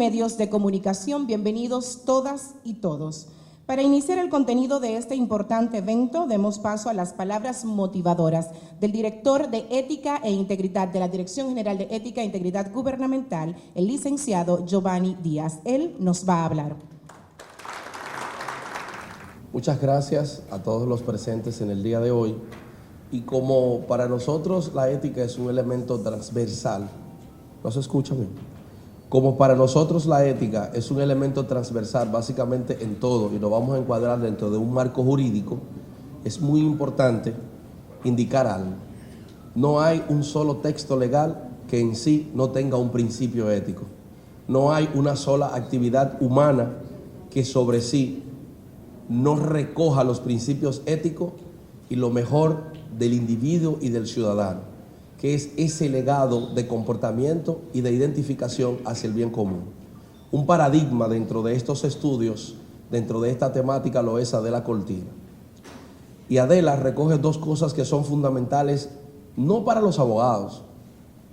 medios de comunicación, bienvenidos todas y todos. Para iniciar el contenido de este importante evento, demos paso a las palabras motivadoras del director de Ética e Integridad de la Dirección General de Ética e Integridad Gubernamental, el licenciado Giovanni Díaz. Él nos va a hablar. Muchas gracias a todos los presentes en el día de hoy. Y como para nosotros la ética es un elemento transversal, ¿no se escucha bien? Como para nosotros la ética es un elemento transversal básicamente en todo y lo vamos a encuadrar dentro de un marco jurídico, es muy importante indicar algo. No hay un solo texto legal que en sí no tenga un principio ético. No hay una sola actividad humana que sobre sí no recoja los principios éticos y lo mejor del individuo y del ciudadano, que es ese legado de comportamiento y de identificación hacia el bien común. Un paradigma dentro de estos estudios, dentro de esta temática, lo es Adela Cortina. Y Adela recoge dos cosas que son fundamentales, no para los abogados,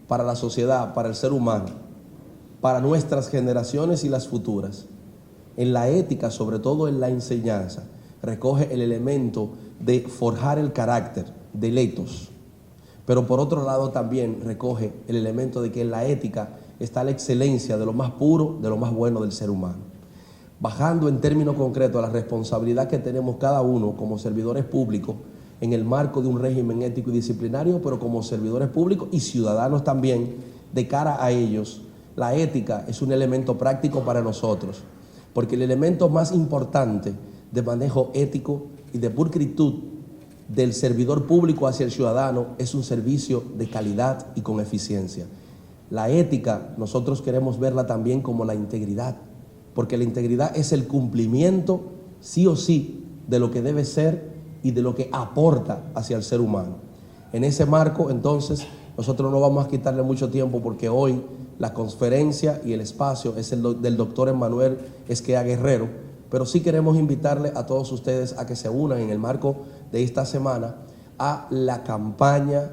para la sociedad, para el ser humano, para nuestras generaciones y las futuras. En la ética, sobre todo en la enseñanza, recoge el elemento de forjar el carácter del ethos. Pero por otro lado también recoge el elemento de que en la ética está la excelencia de lo más puro, de lo más bueno del ser humano. Bajando en términos concretos a la responsabilidad que tenemos cada uno como servidores públicos en el marco de un régimen ético y disciplinario, pero como servidores públicos y ciudadanos también, de cara a ellos, la ética es un elemento práctico para nosotros, porque el elemento más importante de manejo ético y de pulcritud del servidor público hacia el ciudadano es un servicio de calidad y con eficiencia. La ética nosotros queremos verla también como la integridad, porque la integridad es el cumplimiento sí o sí de lo que debe ser y de lo que aporta hacia el ser humano. En ese marco, entonces, nosotros no vamos a quitarle mucho tiempo porque hoy la conferencia y el espacio es el del doctor Emmanuel Esquea Guerrero, pero sí queremos invitarle a todos ustedes a que se unan en el marco de esta semana a la campaña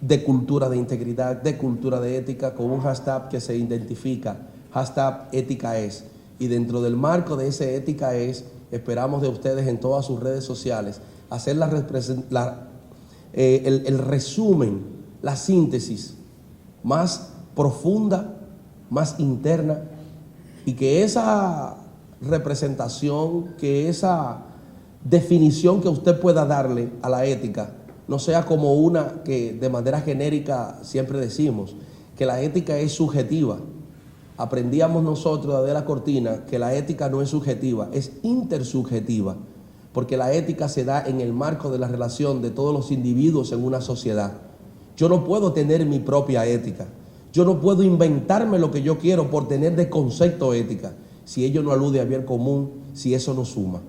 de cultura de integridad, de cultura de ética, con un hashtag que se identifica, hashtag ética es. Y dentro del marco de ese ética es, esperamos de ustedes en todas sus redes sociales hacer el resumen, la síntesis más profunda, más interna, y que esa representación, que esa definición que usted pueda darle a la ética no sea como una que de manera genérica siempre decimos, que la ética es subjetiva. Aprendíamos nosotros de Adela Cortina que la ética no es subjetiva, es intersubjetiva, porque la ética se da en el marco de la relación de todos los individuos en una sociedad. Yo no puedo tener mi propia ética, yo no puedo inventarme lo que yo quiero por tener de concepto ética, si ello no alude a bien común, si eso no suma.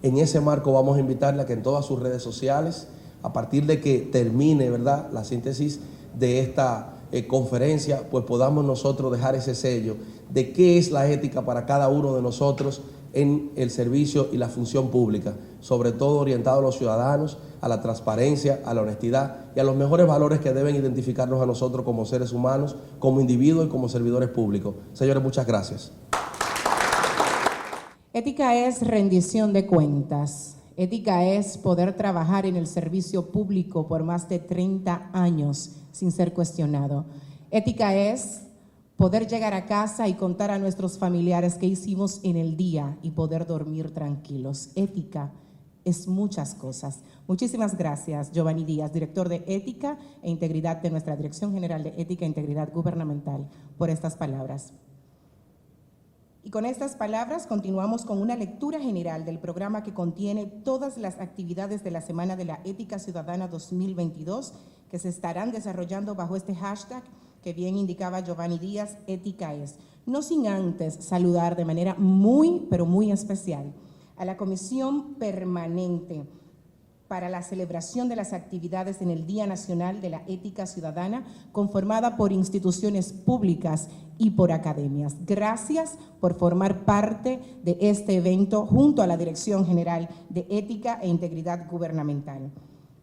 En ese marco vamos a invitarle a que en todas sus redes sociales, a partir de que termine, ¿verdad?, la síntesis de esta conferencia, pues podamos nosotros dejar ese sello de qué es la ética para cada uno de nosotros en el servicio y la función pública, sobre todo orientado a los ciudadanos, a la transparencia, a la honestidad y a los mejores valores que deben identificarnos a nosotros como seres humanos, como individuos y como servidores públicos. Señores, muchas gracias. Ética es rendición de cuentas. Ética es poder trabajar en el servicio público por más de 30 años sin ser cuestionado. Ética es poder llegar a casa y contar a nuestros familiares qué hicimos en el día y poder dormir tranquilos. Ética es muchas cosas. Muchísimas gracias, Giovanni Díaz, director de Ética e Integridad de nuestra Dirección General de Ética e Integridad Gubernamental, por estas palabras. Y con estas palabras continuamos con una lectura general del programa que contiene todas las actividades de la Semana de la Ética Ciudadana 2022 que se estarán desarrollando bajo este hashtag que bien indicaba Giovanni Díaz, Ética es. No sin antes saludar de manera muy, pero muy especial a la Comisión Permanente para la celebración de las actividades en el Día Nacional de la Ética Ciudadana, conformada por instituciones públicas y por academias. Gracias por formar parte de este evento junto a la Dirección General de Ética e Integridad Gubernamental.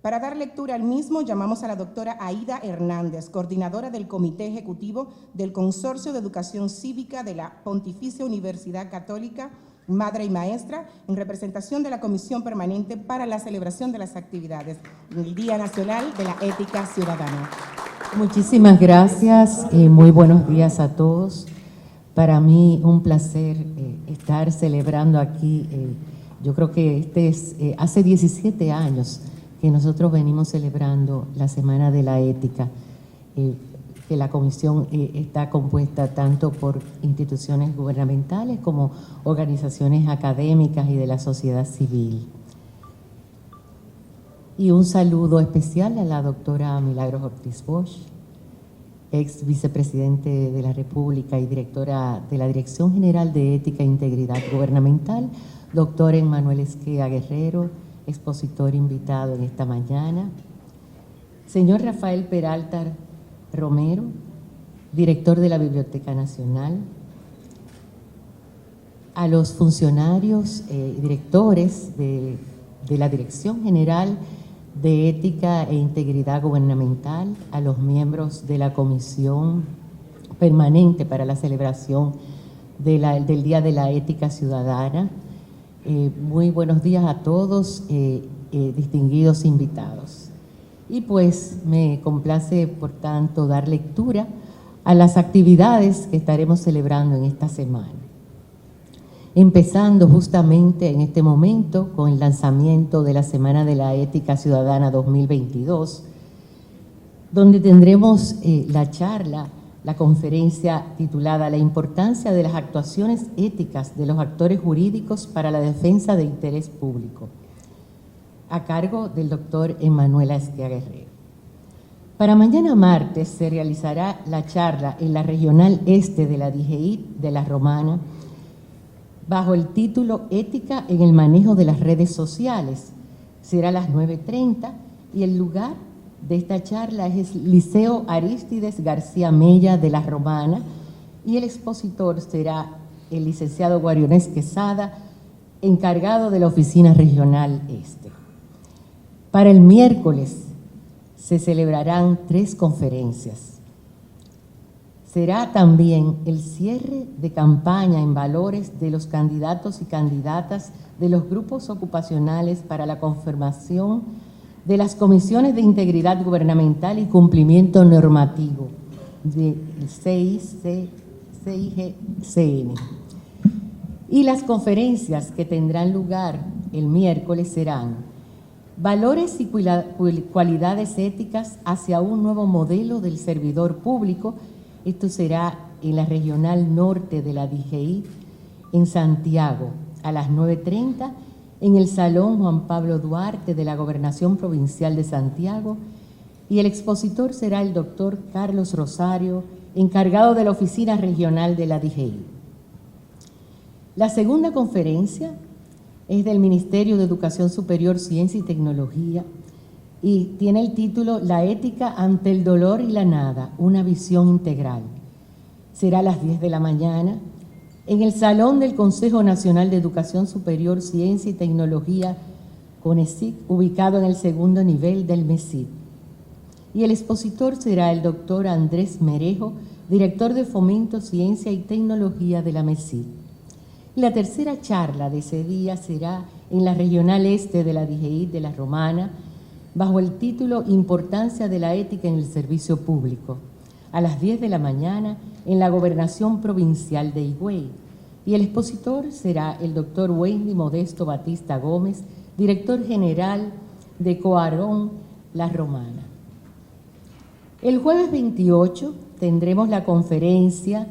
Para dar lectura al mismo, llamamos a la doctora Aida Hernández, coordinadora del Comité Ejecutivo del Consorcio de Educación Cívica de la Pontificia Universidad Católica, madre y maestra, en representación de la Comisión Permanente para la celebración de las actividades del Día Nacional de la Ética Ciudadana. Muchísimas gracias, muy buenos días a todos. Para mí un placer estar celebrando aquí. Yo creo que hace 17 años que nosotros venimos celebrando la Semana de la Ética, que la comisión está compuesta tanto por instituciones gubernamentales como organizaciones académicas y de la sociedad civil. Y un saludo especial a la doctora Milagros Ortiz Bosch, ex vicepresidente de la República y directora de la Dirección General de Ética e Integridad Gubernamental, doctor Emmanuel Esquea Guerrero, expositor invitado en esta mañana, señor Rafael Peralta Romero, director de la Biblioteca Nacional, a los funcionarios y directores de la Dirección General de Ética e Integridad Gubernamental, a los miembros de la Comisión Permanente para la celebración del Día de la Ética Ciudadana. Muy buenos días a todos, distinguidos invitados. Y pues me complace, por tanto, dar lectura a las actividades que estaremos celebrando en esta semana. Empezando justamente en este momento con el lanzamiento de la Semana de la Ética Ciudadana 2022, donde tendremos la conferencia titulada La importancia de las actuaciones éticas de los actores jurídicos para la defensa de interés público, a cargo del doctor Emmanuel Esquea Guerrero. Para mañana martes se realizará la charla en la Regional Este de la DGI de La Romana, bajo el título Ética en el manejo de las redes sociales. Será a las 9:30 y el lugar de esta charla es el Liceo Arístides García Mella de La Romana y el expositor será el licenciado Guarionés Quesada, encargado de la Oficina Regional Este. Para el miércoles se celebrarán 3 conferencias. Será también el cierre de campaña en valores de los candidatos y candidatas de los grupos ocupacionales para la confirmación de las comisiones de integridad gubernamental y cumplimiento normativo del CIGCN. Y las conferencias que tendrán lugar el miércoles serán Valores y cualidades éticas hacia un nuevo modelo del servidor público. Esto será en la Regional Norte de la DGI, en Santiago, a las 9:30, en el Salón Juan Pablo Duarte de la Gobernación Provincial de Santiago, y el expositor será el doctor Carlos Rosario, encargado de la Oficina Regional de la DGI. La segunda conferencia es del Ministerio de Educación Superior, Ciencia y Tecnología, y tiene el título La ética ante el dolor y la nada, una visión integral. Será a las 10 de la mañana en el Salón del Consejo Nacional de Educación Superior, Ciencia y Tecnología, CONECYT, ubicado en el segundo nivel del MESID. Y el expositor será el doctor Andrés Merejo, director de Fomento, Ciencia y Tecnología de la MESID. Y la tercera charla de ese día será en la Regional Este de la DGI de La Romana, bajo el título Importancia de la ética en el servicio público, a las 10 de la mañana en la Gobernación Provincial de Higüey. Y el expositor será el doctor Wendy Modesto Batista Gómez, director general de Coarón La Romana. El jueves 28 tendremos la conferencia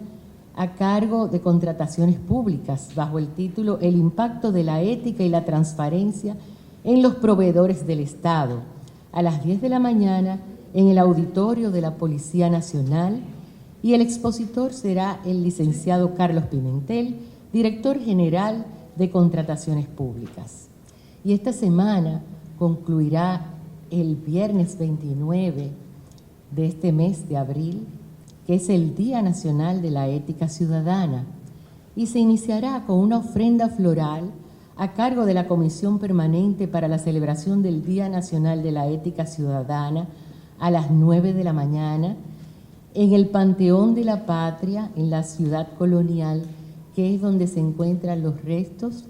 a cargo de Contrataciones Públicas, bajo el título El impacto de la ética y la transparencia en los proveedores del Estado, a las 10 de la mañana en el auditorio de la Policía Nacional, y el expositor será el licenciado Carlos Pimentel, director general de Contrataciones Públicas. Y esta semana concluirá el viernes 29 de este mes de abril, que es el Día Nacional de la Ética Ciudadana, y se iniciará con una ofrenda floral a cargo de la Comisión Permanente para la celebración del Día Nacional de la Ética Ciudadana a las 9 de la mañana en el Panteón de la Patria, en la ciudad colonial, que es donde se encuentran los restos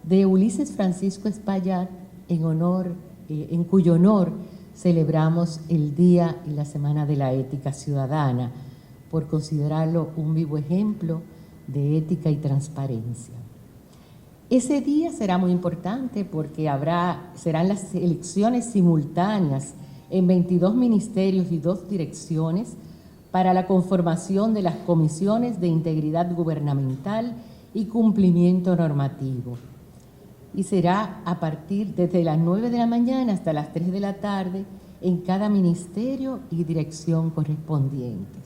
de Ulises Francisco Espaillat, en cuyo honor celebramos el Día y la Semana de la Ética Ciudadana, por considerarlo un vivo ejemplo de ética y transparencia. Ese día será muy importante porque serán las elecciones simultáneas en 22 ministerios y 2 direcciones para la conformación de las comisiones de integridad gubernamental y cumplimiento normativo. Y será desde las 9 de la mañana hasta las 3 de la tarde en cada ministerio y dirección correspondientes.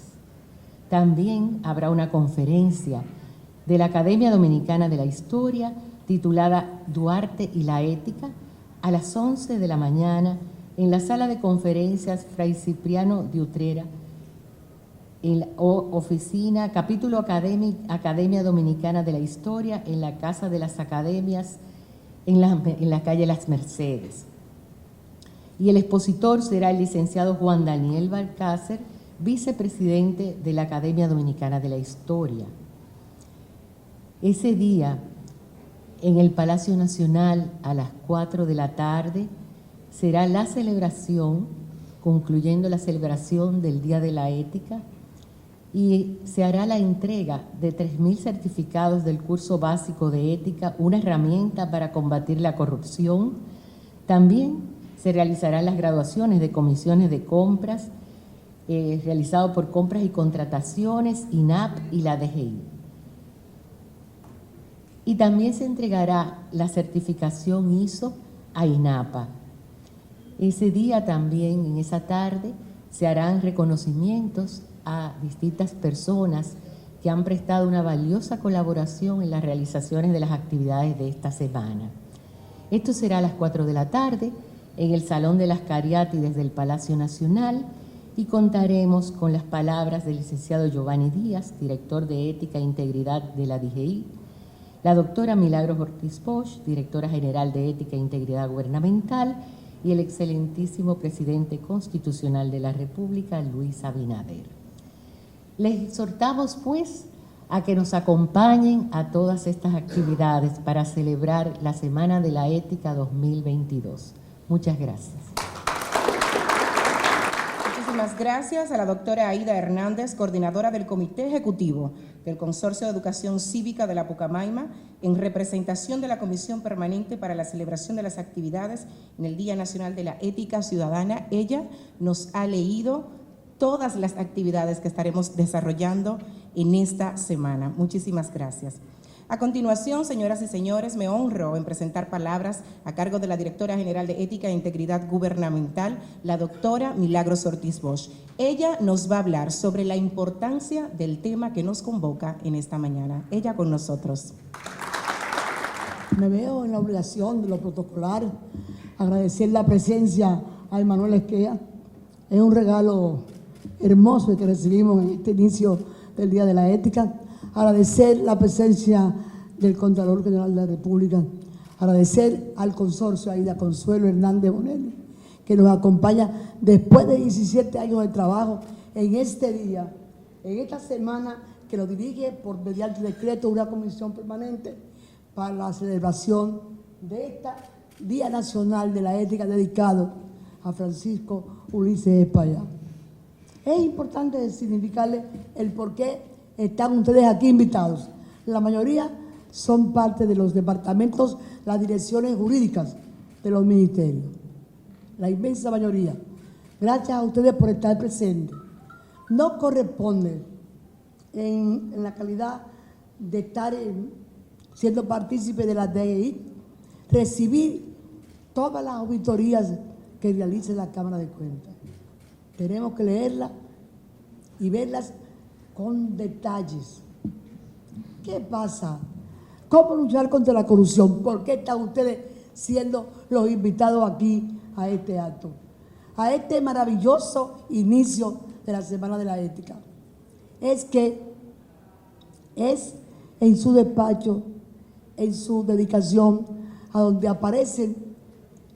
También habrá una conferencia de la Academia Dominicana de la Historia titulada Duarte y la Ética a las 11 de la mañana en la sala de conferencias Fray Cipriano de Utrera, oficina, capítulo Academia Dominicana de la Historia, en la Casa de las Academias, en la calle Las Mercedes. Y el expositor será el licenciado Juan Daniel Balcácer, vicepresidente de la Academia Dominicana de la Historia. Ese día, en el Palacio Nacional, a las 4 de la tarde, será la celebración, concluyendo la celebración del Día de la Ética, y se hará la entrega de 3.000 certificados del curso básico de ética, una herramienta para combatir la corrupción. También se realizarán las graduaciones de comisiones de compras, realizado por Compras y Contrataciones, INAP y la DGI. Y también se entregará la certificación ISO a INAPA. Ese día también, en esa tarde, se harán reconocimientos a distintas personas que han prestado una valiosa colaboración en las realizaciones de las actividades de esta semana. Esto será a las 4 de la tarde en el Salón de las Cariátides del Palacio Nacional y contaremos con las palabras del licenciado Giovanni Díaz, director de Ética e Integridad de la DGI, la doctora Milagros Ortiz Bosch, directora general de Ética e Integridad Gubernamental, y el excelentísimo presidente constitucional de la República, Luis Abinader. Les exhortamos, pues, a que nos acompañen a todas estas actividades para celebrar la Semana de la Ética 2022. Muchas gracias. Muchísimas gracias a la doctora Aida Hernández, coordinadora del Comité Ejecutivo del Consorcio de Educación Cívica de la Pucamaima, en representación de la Comisión Permanente para la celebración de las actividades en el Día Nacional de la Ética Ciudadana. Ella nos ha leído todas las actividades que estaremos desarrollando en esta semana. Muchísimas gracias. A continuación, señoras y señores, me honro en presentar palabras a cargo de la Directora General de Ética e Integridad Gubernamental, la doctora Milagros Ortiz Bosch. Ella nos va a hablar sobre la importancia del tema que nos convoca en esta mañana. Ella con nosotros. Me veo en la obligación de lo protocolar, agradecer la presencia a Emanuel Esquea. Es un regalo hermoso que recibimos en este inicio del Día de la Ética. Agradecer la presencia del Contralor General de la República, agradecer al consorcio Aida Consuelo Hernández Bonelli, que nos acompaña después de 17 años de trabajo en este día, en esta semana que lo dirige por mediante decreto una comisión permanente para la celebración de este Día Nacional de la Ética dedicado a Francisco Ulises Espaillat. Es importante significarle el por qué están ustedes aquí invitados. La mayoría son parte de los departamentos, las direcciones jurídicas de los ministerios. La inmensa mayoría. Gracias a ustedes por estar presentes. No corresponde en la calidad de estar siendo partícipe de la DGI recibir todas las auditorías que realice la Cámara de Cuentas. Tenemos que leerlas y verlas con detalles. ¿Qué pasa? ¿Cómo luchar contra la corrupción? ¿Por qué están ustedes siendo los invitados aquí a este acto? A este maravilloso inicio de la Semana de la Ética. Es que es en su despacho en su dedicación, a donde aparecen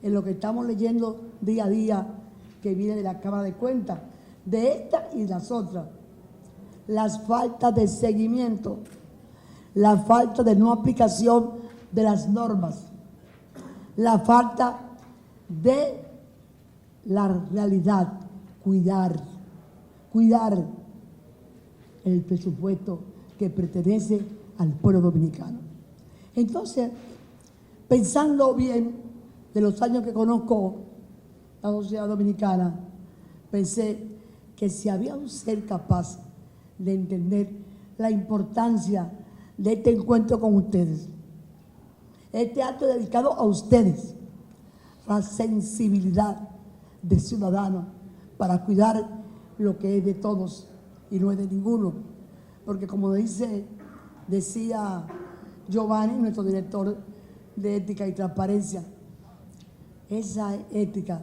en lo que estamos leyendo día a día, que viene de la Cámara de Cuentas, de esta y de las otras. Las faltas de seguimiento, la falta de no aplicación de las normas, la falta de la realidad, cuidar el presupuesto que pertenece al pueblo dominicano. Entonces, pensando bien de los años que conozco la sociedad dominicana, pensé que si había un ser capaz de entender la importancia de este encuentro con ustedes, este acto dedicado a ustedes, la sensibilidad de ciudadanos para cuidar lo que es de todos y no es de ninguno, porque como decía Giovanni, nuestro director de ética y transparencia, esa ética,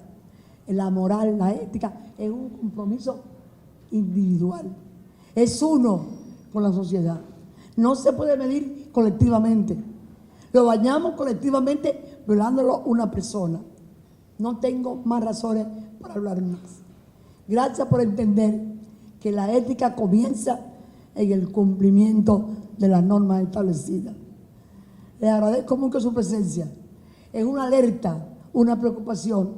la moral, la ética, es un compromiso individual, es uno con la sociedad, no se puede medir colectivamente, lo bañamos colectivamente violándolo una persona. No tengo más razones para hablar más. Gracias por entender que la ética comienza en el cumplimiento de las normas establecidas. Les agradezco mucho su presencia. Es una alerta, una preocupación.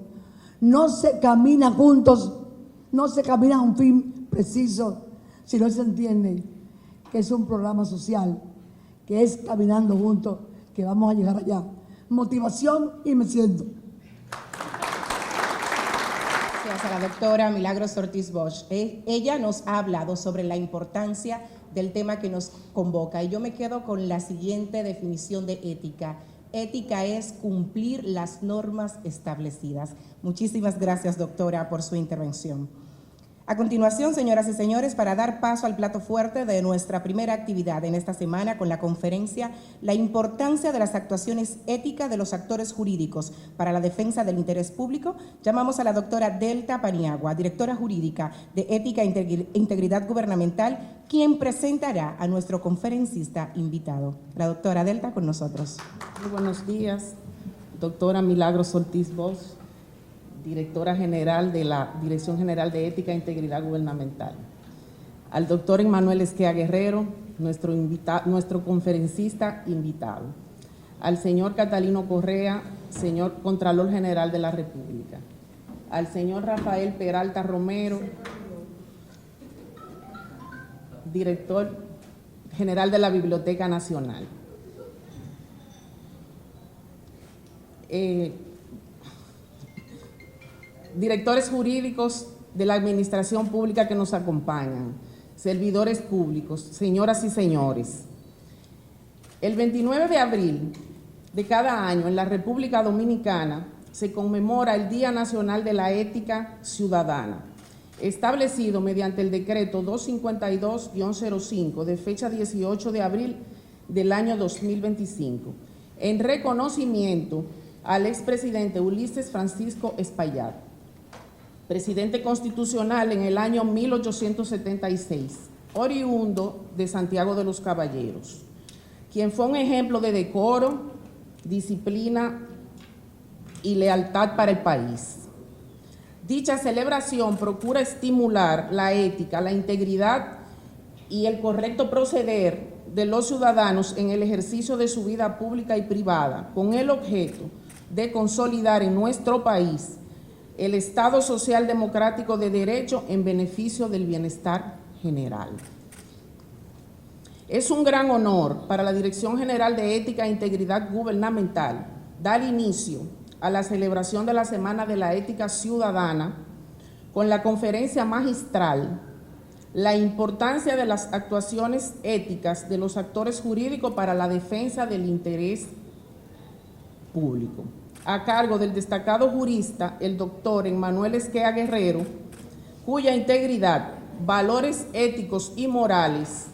No se camina juntos, no se camina a un fin preciso si no se entiende que es un programa social, que es caminando juntos, que vamos a llegar allá. Motivación y me siento. Gracias a la doctora Milagros Ortiz Bosch. Ella nos ha hablado sobre la importancia del tema que nos convoca y yo me quedo con la siguiente definición de ética. Ética es cumplir las normas establecidas. Muchísimas gracias, doctora, por su intervención. A continuación, señoras y señores, para dar paso al plato fuerte de nuestra primera actividad en esta semana con la conferencia La importancia de las actuaciones éticas de los actores jurídicos para la defensa del interés público, llamamos a la doctora Delta Paniagua, directora jurídica de Ética e Integridad Gubernamental, quien presentará a nuestro conferencista invitado. La doctora Delta con nosotros. Muy buenos días, doctora Milagros Ortiz Bosch, directora general de la Dirección General de Ética e Integridad Gubernamental. Al doctor Emmanuel Esquea Guerrero, nuestro conferencista invitado. Al señor Catalino Correa, señor Contralor General de la República. Al señor Rafael Peralta Romero, director general de la Biblioteca Nacional. Directores jurídicos de la administración pública que nos acompañan, servidores públicos, señoras y señores. El 29 de abril de cada año en la República Dominicana se conmemora el Día Nacional de la Ética Ciudadana, establecido mediante el decreto 252-05 de fecha 18 de abril del año 2025, en reconocimiento al expresidente Ulises Francisco Espaillat, presidente constitucional en el año 1876, oriundo de Santiago de los Caballeros, quien fue un ejemplo de decoro, disciplina y lealtad para el país. Dicha celebración procura estimular la ética, la integridad y el correcto proceder de los ciudadanos en el ejercicio de su vida pública y privada, con el objeto de consolidar en nuestro país el Estado Social Democrático de Derecho en beneficio del bienestar general. Es un gran honor para la Dirección General de Ética e Integridad Gubernamental dar inicio a la celebración de la Semana de la Ética Ciudadana con la conferencia magistral La importancia de las actuaciones éticas de los actores jurídicos para la defensa del interés público, a cargo del destacado jurista, el doctor Emmanuel Esquea Guerrero, cuya integridad, valores éticos y morales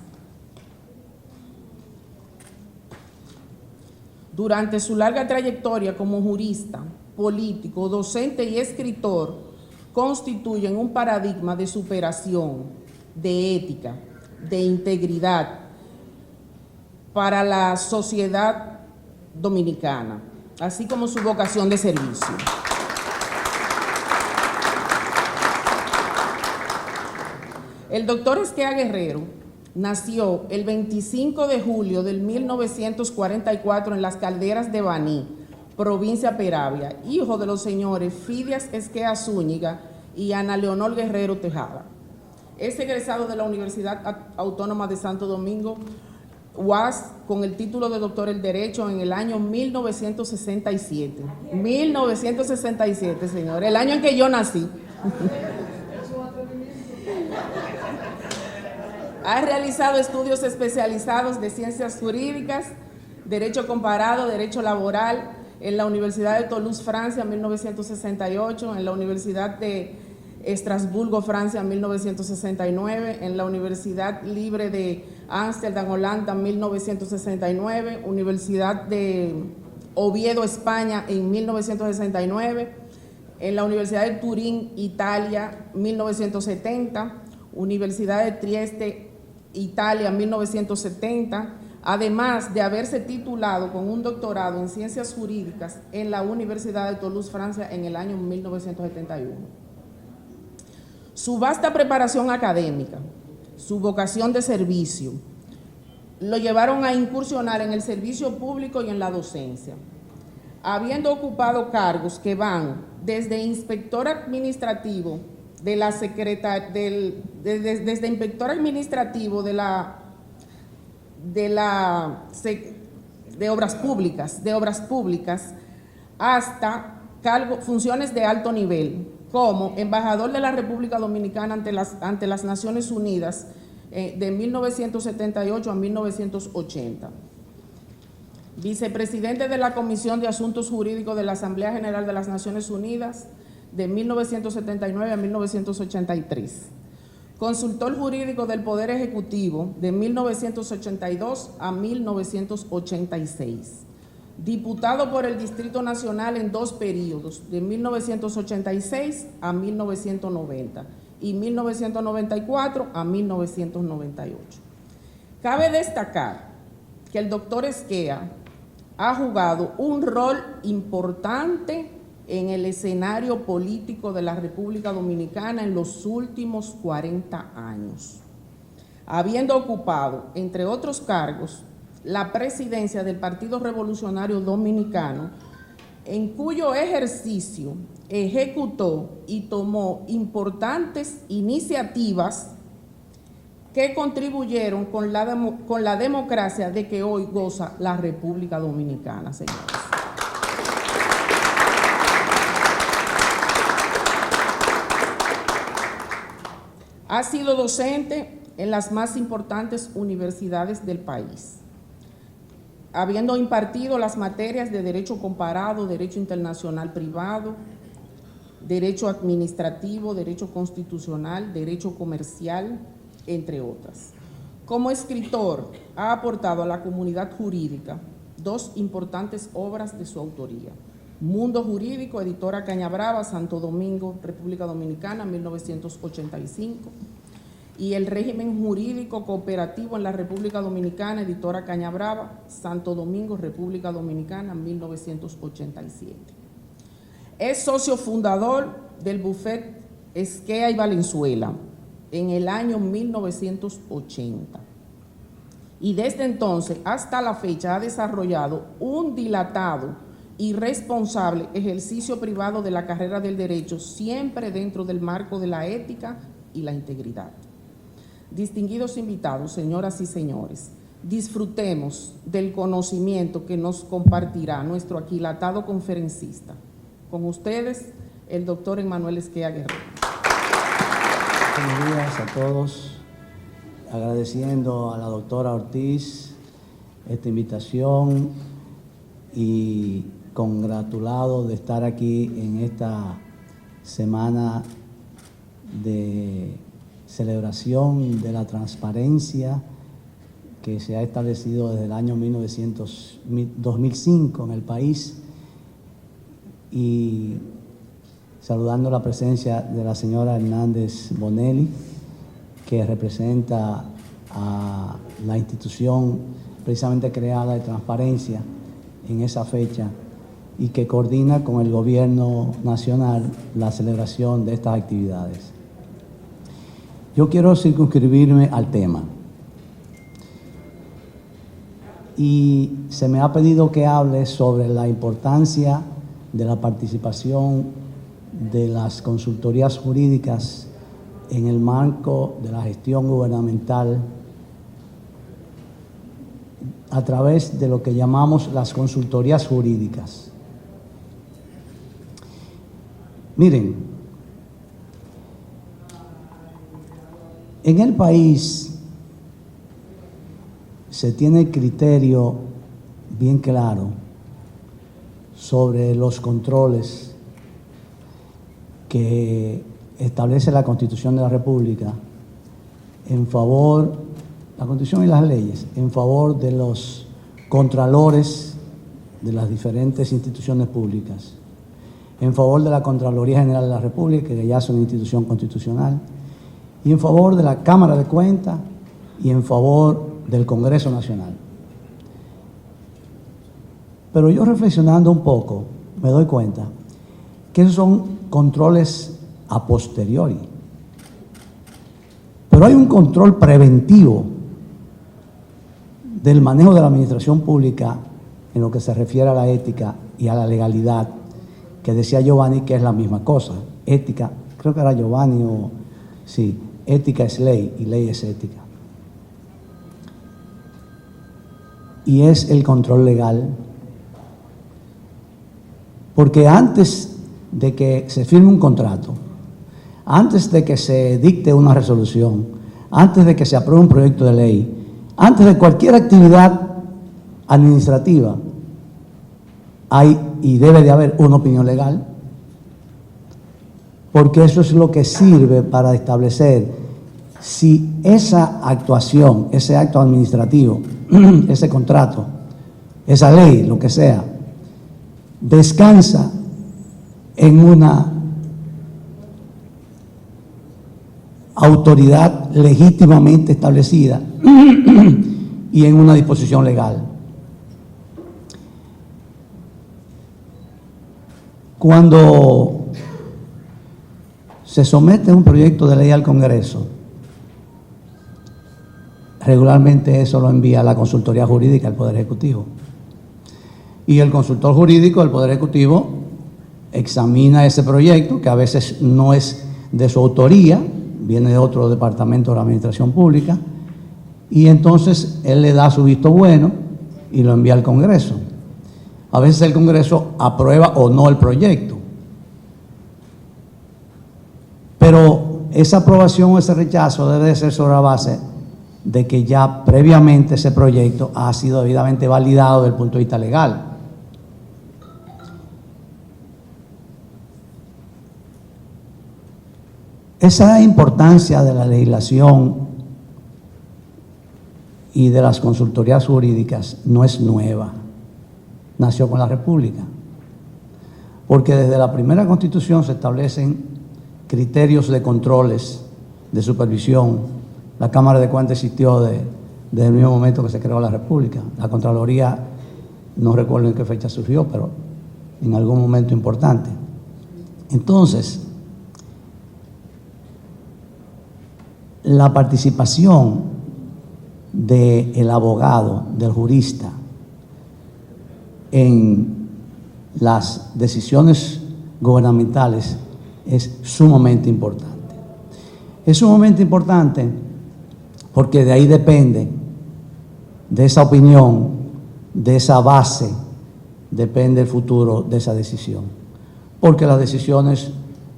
durante su larga trayectoria como jurista, político, docente y escritor, constituyen un paradigma de superación, de ética, de integridad para la sociedad Dominicana, así como su vocación de servicio. El doctor Esquea Guerrero nació el 25 de julio del 1944 en las Calderas de Baní, provincia Peravia, hijo de los señores Fidias Esquea Zúñiga y Ana Leonor Guerrero Tejada. Es egresado de la Universidad Autónoma de Santo Domingo, UAS, con el título de doctor en Derecho en el año 1967. 1967, señor, el año en que yo nací. Ha realizado estudios especializados de ciencias jurídicas, derecho comparado, derecho laboral en la Universidad de Toulouse, Francia, en 1968, en la Universidad de Estrasburgo, Francia, en 1969, en la Universidad Libre de Ámsterdam, Holanda, en 1969, Universidad de Oviedo, España, en 1969, en la Universidad de Turín, Italia, 1970, Universidad de Trieste, Italia, 1970, además de haberse titulado con un doctorado en ciencias jurídicas en la Universidad de Toulouse, Francia, en el año 1971. Su vasta preparación académica, su vocación de servicio, lo llevaron a incursionar en el servicio público y en la docencia, habiendo ocupado cargos que van desde inspector administrativo de la desde inspector administrativo de obras públicas hasta funciones de alto nivel, como embajador de la República Dominicana ante las Naciones Unidas de 1978 a 1980. Vicepresidente de la Comisión de Asuntos Jurídicos de la Asamblea General de las Naciones Unidas de 1979 a 1983. Consultor jurídico del Poder Ejecutivo de 1982 a 1986. Diputado por el Distrito Nacional en 2 periodos, de 1986 a 1990 y 1994 a 1998. Cabe destacar que el doctor Esquea ha jugado un rol importante en el escenario político de la República Dominicana en los últimos 40 años, habiendo ocupado, entre otros cargos, la presidencia del Partido Revolucionario Dominicano, en cuyo ejercicio ejecutó y tomó importantes iniciativas que contribuyeron con la democracia de que hoy goza la República Dominicana, señores. Ha sido docente en las más importantes universidades del país, habiendo impartido las materias de Derecho Comparado, Derecho Internacional Privado, Derecho Administrativo, Derecho Constitucional, Derecho Comercial, entre otras. Como escritor, ha aportado a la comunidad jurídica 2 importantes obras de su autoría: Mundo Jurídico, editora Cañabrava, Santo Domingo, República Dominicana, 1985, y El Régimen Jurídico Cooperativo en la República Dominicana, editora Cañabrava, Santo Domingo, República Dominicana, 1987. Es socio fundador del Bufet Esquea y Valenzuela en el año 1980. Y desde entonces hasta la fecha ha desarrollado un dilatado y responsable ejercicio privado de la carrera del derecho, siempre dentro del marco de la ética y la integridad. Distinguidos invitados, señoras y señores, disfrutemos del conocimiento que nos compartirá nuestro aquilatado conferencista. Con ustedes, el doctor Emmanuel Esquea Guerrero. Buenos días a todos, agradeciendo a la doctora Ortiz esta invitación y congratulado de estar aquí en esta semana de celebración de la transparencia que se ha establecido desde el año 2005 en el país, y saludando la presencia de la señora Hernández Bonelli, que representa a la institución precisamente creada de transparencia en esa fecha y que coordina con el gobierno nacional la celebración de estas actividades. Yo quiero circunscribirme al tema. Y se me ha pedido que hable sobre la importancia de la participación de las consultorías jurídicas en el marco de la gestión gubernamental a través de lo que llamamos las consultorías jurídicas. Miren, en el país se tiene criterio bien claro sobre los controles que establece la Constitución de la República en favor, la Constitución y las leyes, en favor de los contralores de las diferentes instituciones públicas, en favor de la Contraloría General de la República, que ya es una institución constitucional, y en favor de la Cámara de Cuentas y en favor del Congreso Nacional. Pero yo reflexionando un poco, me doy cuenta que esos son controles a posteriori. Pero hay un control preventivo del manejo de la administración pública en lo que se refiere a la ética y a la legalidad, que decía Giovanni que es la misma cosa. Ética, creo que era Giovanni o sí, ética es ley y ley es ética. Y es el control legal. Porque antes de que se firme un contrato, antes de que se dicte una resolución, antes de que se apruebe un proyecto de ley, antes de cualquier actividad administrativa, hay y debe de haber una opinión legal, porque eso es lo que sirve para establecer si esa actuación, ese acto administrativo, ese contrato, esa ley, lo que sea, descansa en una autoridad legítimamente establecida y en una disposición legal. Cuando se somete un proyecto de ley al Congreso, regularmente eso lo envía a la consultoría jurídica al Poder Ejecutivo. Y el consultor jurídico del Poder Ejecutivo examina ese proyecto, que a veces no es de su autoría, viene de otro departamento de la Administración Pública, y entonces él le da su visto bueno y lo envía al Congreso. A veces el Congreso aprueba o no el proyecto. Pero esa aprobación o ese rechazo debe de ser sobre la base de que ya previamente ese proyecto ha sido debidamente validado desde el punto de vista legal. Esa importancia de la legislación y de las consultorías jurídicas no es nueva, nació con la República, porque desde la primera Constitución se establecen criterios de controles, de supervisión. La Cámara de Cuentas existió desde el mismo momento que se creó la República. La Contraloría, no recuerdo en qué fecha surgió, pero en algún momento importante. Entonces, la participación del abogado, del jurista, en las decisiones gubernamentales es sumamente importante. Es sumamente importante porque de ahí depende, de esa opinión, de esa base, depende el futuro de esa decisión. Porque las decisiones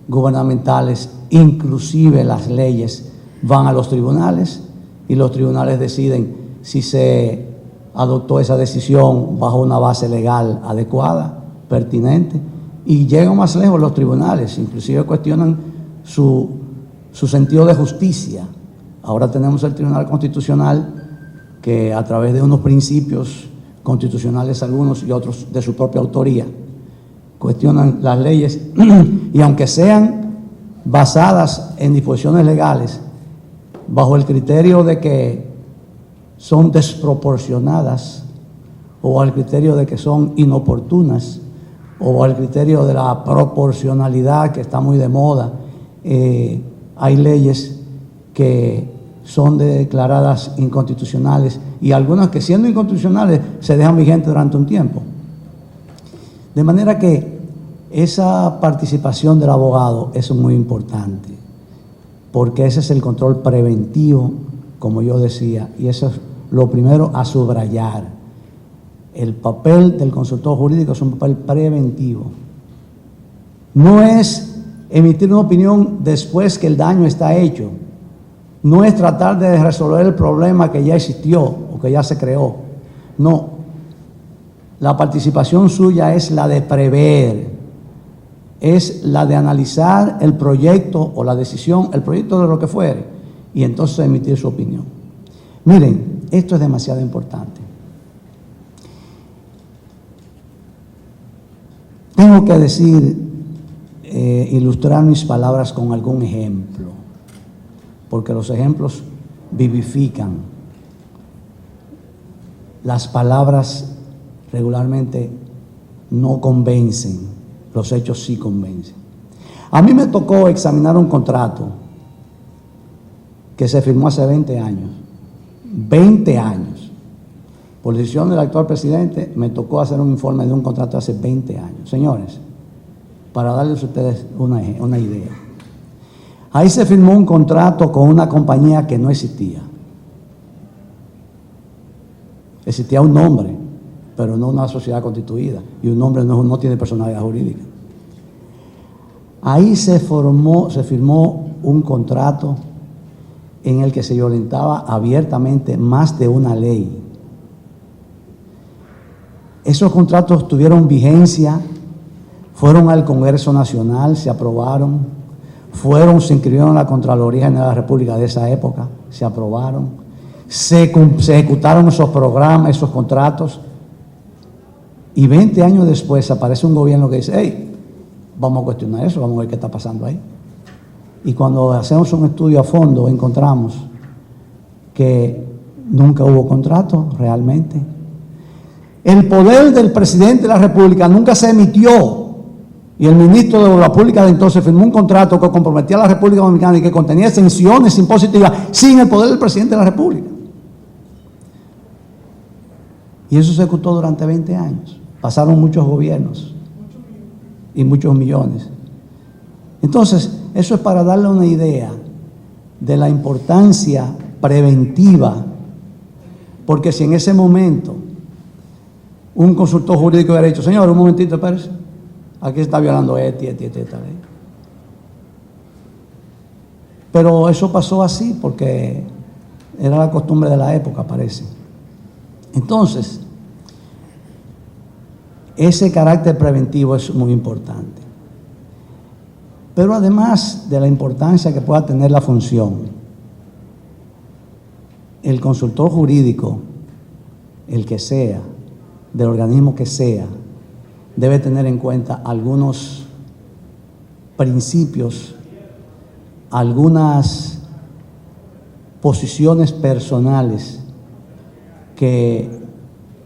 gubernamentales, inclusive las leyes, van a los tribunales y los tribunales deciden si se adoptó esa decisión bajo una base legal adecuada, pertinente, y llegan más lejos los tribunales, inclusive cuestionan su sentido de justicia. Ahora tenemos el Tribunal Constitucional que a través de unos principios constitucionales, algunos y otros de su propia autoría, cuestionan las leyes y aunque sean basadas en disposiciones legales, bajo el criterio de que son desproporcionadas o al criterio de que son inoportunas, o al criterio de la proporcionalidad que está muy de moda. Hay leyes que son declaradas inconstitucionales y algunas que, siendo inconstitucionales, se dejan vigentes durante un tiempo. De manera que esa participación del abogado es muy importante, porque ese es el control preventivo, como yo decía, y eso es lo primero a subrayar. El papel del consultor jurídico es un papel preventivo. No es emitir una opinión después que el daño está hecho. No es tratar de resolver el problema que ya existió o que ya se creó. No. La participación suya es la de prever, es la de analizar el proyecto o la decisión, el proyecto de lo que fuere, y entonces emitir su opinión. Miren, esto es demasiado importante. Tengo que decir, ilustrar mis palabras con algún ejemplo, porque los ejemplos vivifican. Las palabras regularmente no convencen, los hechos sí convencen. A mí me tocó examinar un contrato que se firmó hace 20 años. 20 años. Por decisión del actual presidente, me tocó hacer un informe de un contrato hace 20 años. Señores, para darles a ustedes una idea. Ahí se firmó un contrato con una compañía que no existía. Existía un nombre, pero no una sociedad constituida. Y un nombre no tiene personalidad jurídica. Ahí se firmó un contrato en el que se violentaba abiertamente más de una ley. Esos contratos tuvieron vigencia, fueron al Congreso Nacional, se aprobaron, se inscribieron en la Contraloría General de la República de esa época, se aprobaron, se ejecutaron esos programas, esos contratos, y 20 años después aparece un gobierno que dice, hey, vamos a cuestionar eso, vamos a ver qué está pasando ahí. Y cuando hacemos un estudio a fondo, encontramos que nunca hubo contrato realmente. El poder del presidente de la República nunca se emitió, y el ministro de la Pública de entonces firmó un contrato que comprometía a la República Dominicana y que contenía exenciones impositivas sin el poder del presidente de la República. Y eso se ejecutó durante 20 años. Pasaron muchos gobiernos y muchos millones. Entonces, eso es para darle una idea de la importancia preventiva, porque si en ese momento un consultor jurídico hubiera dicho, señor, un momentito, espérese, aquí se está violando esta ley. Pero eso pasó así porque era la costumbre de la época, parece. Entonces, ese carácter preventivo es muy importante. Pero además de la importancia que pueda tener la función, el consultor jurídico, el que sea, del organismo que sea, debe tener en cuenta algunos principios, algunas posiciones personales que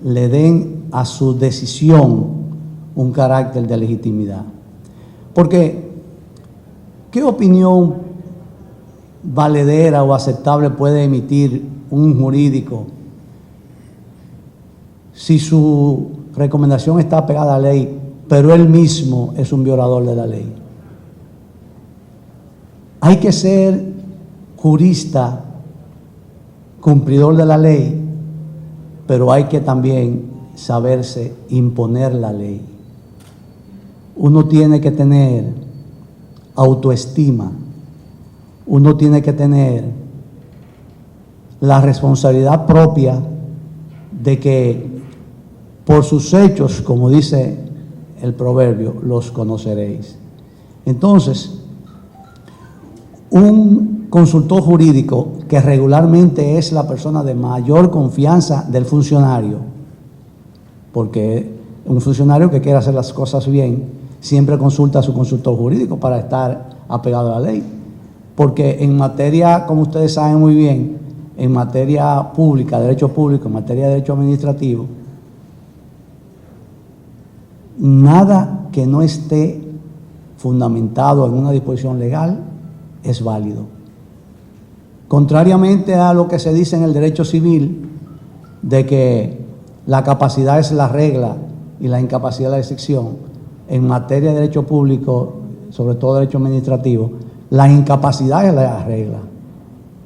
le den a su decisión un carácter de legitimidad. Porque, ¿qué opinión valedera o aceptable puede emitir un jurídico si su recomendación está pegada a la ley, pero él mismo es un violador de la ley? Hay que ser jurista, cumplidor de la ley, pero hay que también saberse imponer la ley. Uno tiene que tener autoestima, uno tiene que tener la responsabilidad propia de que por sus hechos, como dice el proverbio, los conoceréis. Entonces, un consultor jurídico, que regularmente es la persona de mayor confianza del funcionario, porque un funcionario que quiere hacer las cosas bien, siempre consulta a su consultor jurídico para estar apegado a la ley. Porque en materia, como ustedes saben muy bien, en materia pública, derecho público, en materia de derecho administrativo, nada que no esté fundamentado en una disposición legal es válido. Contrariamente a lo que se dice en el derecho civil, de que la capacidad es la regla y la incapacidad la excepción, en materia de derecho público, sobre todo derecho administrativo, la incapacidad es la regla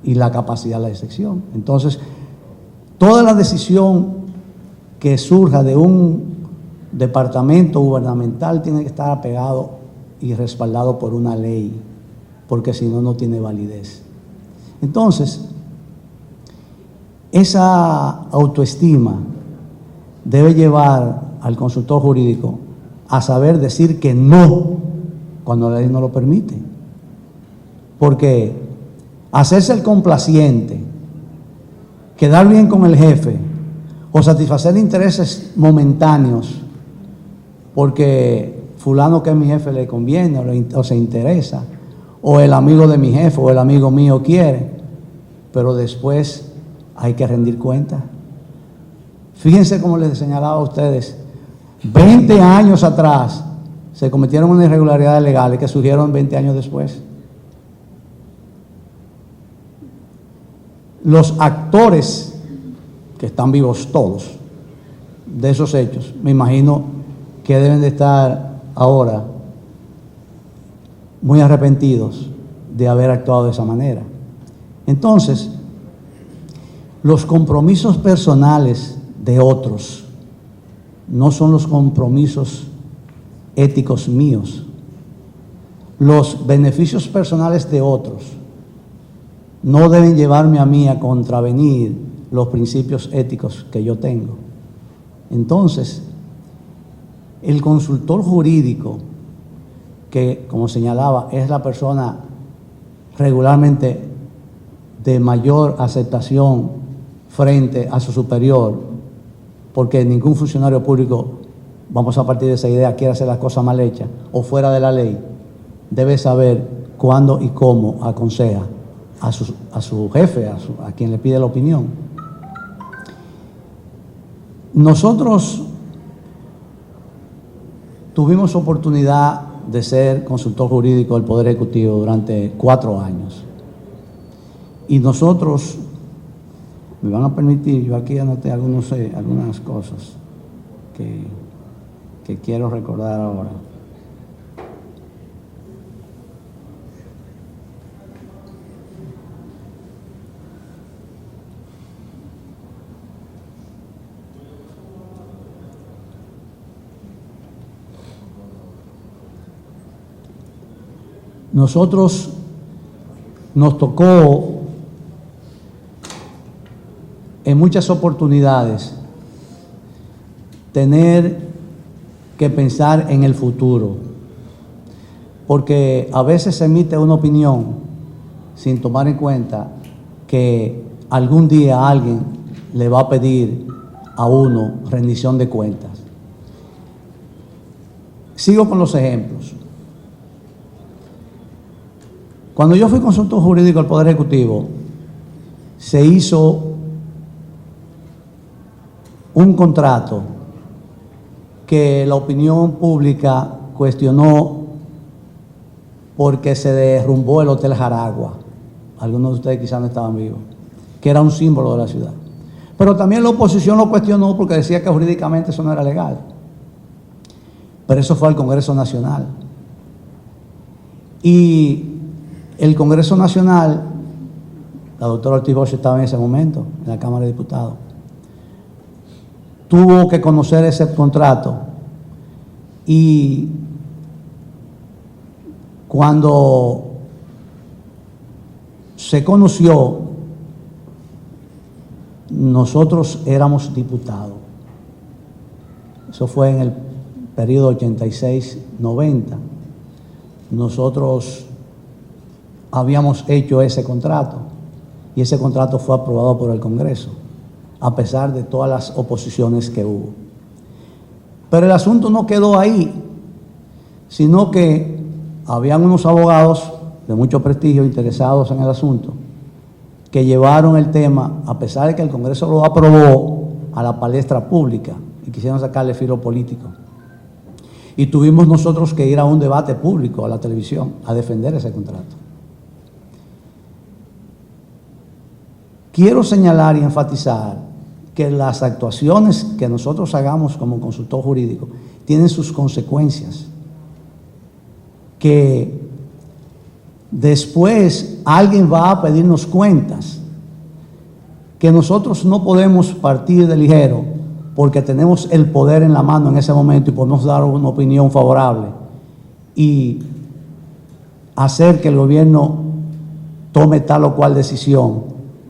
y la capacidad es la excepción. Entonces, toda la decisión que surja de un departamento gubernamental tiene que estar apegado y respaldado por una ley, porque si no, no tiene validez. Entonces, esa autoestima debe llevar al consultor jurídico a saber decir que no cuando la ley no lo permite. Porque hacerse el complaciente, quedar bien con el jefe o satisfacer intereses momentáneos porque fulano que es mi jefe le conviene o se interesa, o el amigo de mi jefe o el amigo mío quiere, pero después hay que rendir cuenta. Fíjense como les señalaba a ustedes, 20 años atrás se cometieron unas irregularidades legales que surgieron 20 años después. Los actores, que están vivos todos, de esos hechos, me imagino que deben de estar ahora muy arrepentidos de haber actuado de esa manera. Entonces, los compromisos personales de otros no son los compromisos éticos míos. Los beneficios personales de otros no deben llevarme a mí a contravenir los principios éticos que yo tengo. Entonces, el consultor jurídico, que como señalaba, es la persona regularmente de mayor aceptación frente a su superior, porque ningún funcionario público, vamos a partir de esa idea, quiere hacer las cosas mal hechas o fuera de la ley, debe saber cuándo y cómo aconseja a su jefe, a quien le pide la opinión. Nosotros tuvimos oportunidad de ser consultor jurídico del Poder Ejecutivo durante 4 años. Y nosotros, me van a permitir, yo aquí anoté algunas cosas que quiero recordar ahora. Nosotros nos tocó en muchas oportunidades tener que pensar en el futuro, porque a veces se emite una opinión sin tomar en cuenta que algún día alguien le va a pedir a uno rendición de cuentas. Sigo con los ejemplos. Cuando yo fui consultor jurídico del Poder Ejecutivo, se hizo un contrato que la opinión pública cuestionó porque se derrumbó el Hotel Jaragua. Algunos de ustedes quizás no estaban vivos, que era un símbolo de la ciudad. Pero también la oposición lo cuestionó porque decía que jurídicamente eso no era legal. Pero eso fue al Congreso Nacional. Y el Congreso Nacional, la doctora Ortiz Bosch estaba en ese momento, en la Cámara de Diputados, tuvo que conocer ese contrato y cuando se conoció, nosotros éramos diputados. Eso fue en el periodo 86-90. Nosotros habíamos hecho ese contrato y ese contrato fue aprobado por el Congreso, a pesar de todas las oposiciones que hubo. Pero el asunto no quedó ahí, sino que habían unos abogados de mucho prestigio interesados en el asunto que llevaron el tema, a pesar de que el Congreso lo aprobó, a la palestra pública y quisieron sacarle filo político. Y tuvimos nosotros que ir a un debate público, a la televisión, a defender ese contrato. Quiero señalar y enfatizar que las actuaciones que nosotros hagamos como consultor jurídico tienen sus consecuencias. Que después alguien va a pedirnos cuentas, que nosotros no podemos partir de ligero porque tenemos el poder en la mano en ese momento y podemos dar una opinión favorable y hacer que el gobierno tome tal o cual decisión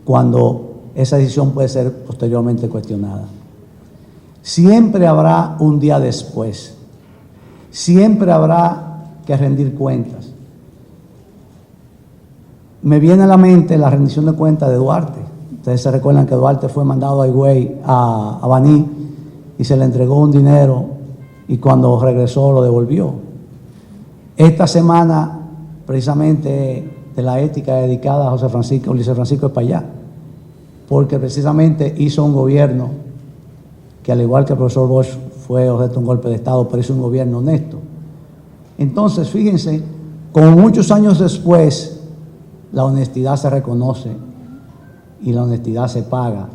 cuando esa decisión puede ser posteriormente cuestionada. Siempre habrá un día después, siempre habrá que rendir cuentas. Me viene a la mente la rendición de cuentas de Duarte. Ustedes se recuerdan que Duarte fue mandado a Higüey, a Baní, y se le entregó un dinero y cuando regresó lo devolvió. Esta semana, precisamente, de la ética dedicada a José Francisco, Ulises Francisco Espaillá, porque precisamente hizo un gobierno que, al igual que el profesor Bosch, fue objeto de un golpe de Estado, pero hizo un gobierno honesto. Entonces, fíjense, como muchos años después, la honestidad se reconoce y la honestidad se paga.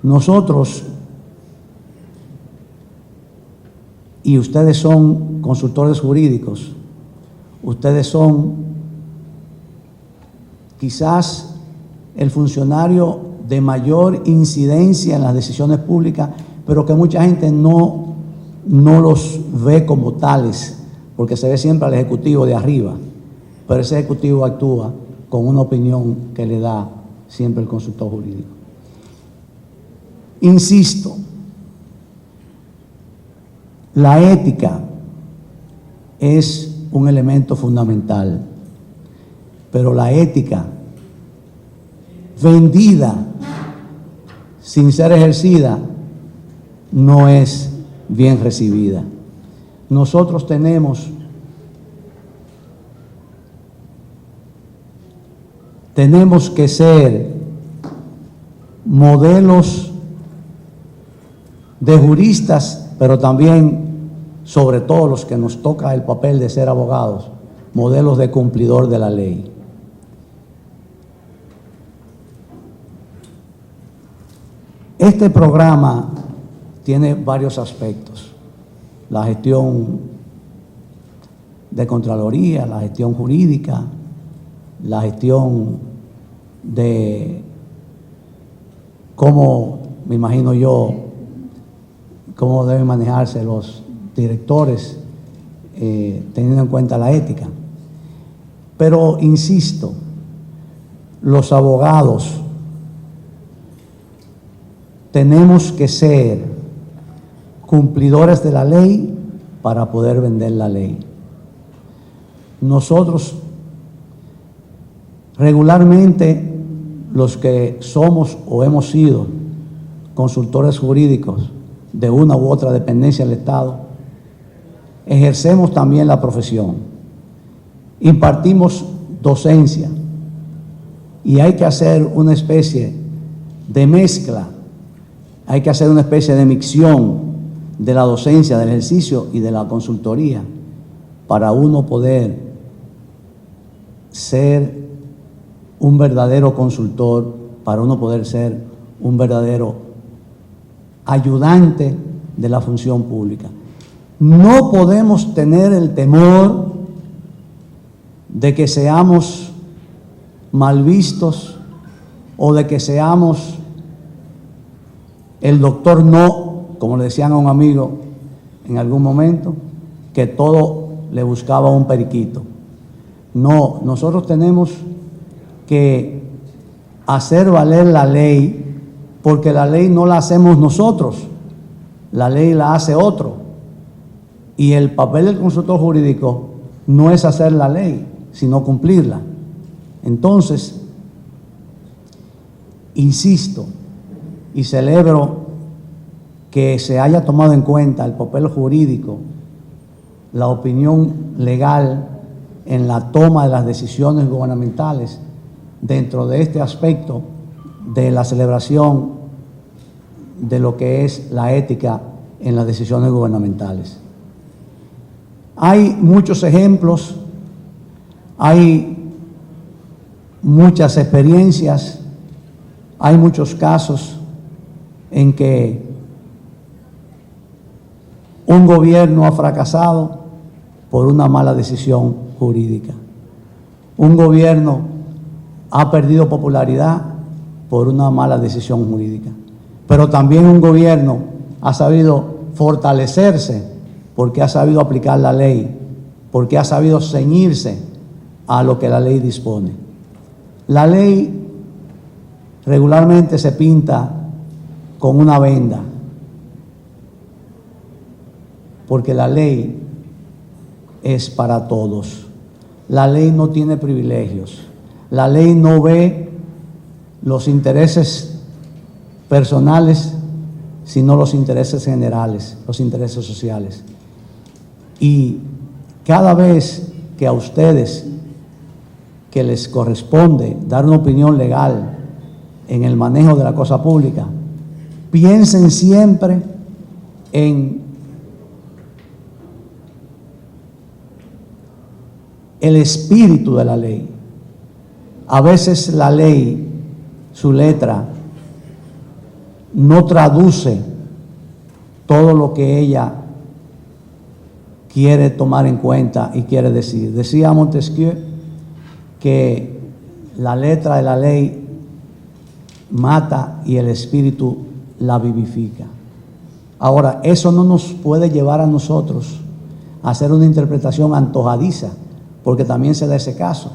Nosotros, y ustedes son consultores jurídicos, ustedes son quizás el funcionario de mayor incidencia en las decisiones públicas, pero que mucha gente no los ve como tales, porque se ve siempre al ejecutivo de arriba, pero ese ejecutivo actúa con una opinión que le da siempre el consultor jurídico. Insisto, la ética es un elemento fundamental, pero la ética vendida sin ser ejercida no es bien recibida. Nosotros tenemos que ser modelos de juristas, pero también, sobre todo los que nos toca el papel de ser abogados, modelos de cumplidor de la ley. Este programa tiene varios aspectos: la gestión de Contraloría, la gestión jurídica, la gestión de cómo, me imagino yo, cómo deben manejarse los directores, teniendo en cuenta la ética. Pero insisto, los abogados tenemos que ser cumplidores de la ley para poder vender la ley. Nosotros regularmente, los que somos o hemos sido consultores jurídicos de una u otra dependencia del Estado, ejercemos también la profesión, impartimos docencia y hay que hacer una especie de mezcla, hay que hacer una especie de mixción de la docencia, del ejercicio y de la consultoría para uno poder ser un verdadero consultor, para uno poder ser un verdadero ayudante de la función pública. No podemos tener el temor de que seamos mal vistos o de que seamos el doctor no, como le decían a un amigo en algún momento, que todo le buscaba un periquito. No, nosotros tenemos que hacer valer la ley, porque la ley no la hacemos nosotros, la ley la hace otro. Y el papel del consultor jurídico no es hacer la ley, sino cumplirla. Entonces, insisto y celebro que se haya tomado en cuenta el papel jurídico, la opinión legal en la toma de las decisiones gubernamentales dentro de este aspecto de la celebración de lo que es la ética en las decisiones gubernamentales. Hay muchos ejemplos, hay muchas experiencias, hay muchos casos en que un gobierno ha fracasado por una mala decisión jurídica. Un gobierno ha perdido popularidad por una mala decisión jurídica. Pero también un gobierno ha sabido fortalecerse porque ha sabido aplicar la ley, porque ha sabido ceñirse a lo que la ley dispone. La ley regularmente se pinta con una venda, porque la ley es para todos. La ley no tiene privilegios. La ley no ve los intereses personales, sino los intereses generales, los intereses sociales. Y cada vez que a ustedes, que les corresponde dar una opinión legal en el manejo de la cosa pública, piensen siempre en el espíritu de la ley. A veces la ley, su letra, no traduce todo lo que ella quiere tomar en cuenta y quiere decir. Decía Montesquieu que la letra de la ley mata y el espíritu la vivifica. Ahora, eso no nos puede llevar a nosotros a hacer una interpretación antojadiza, porque también se da ese caso,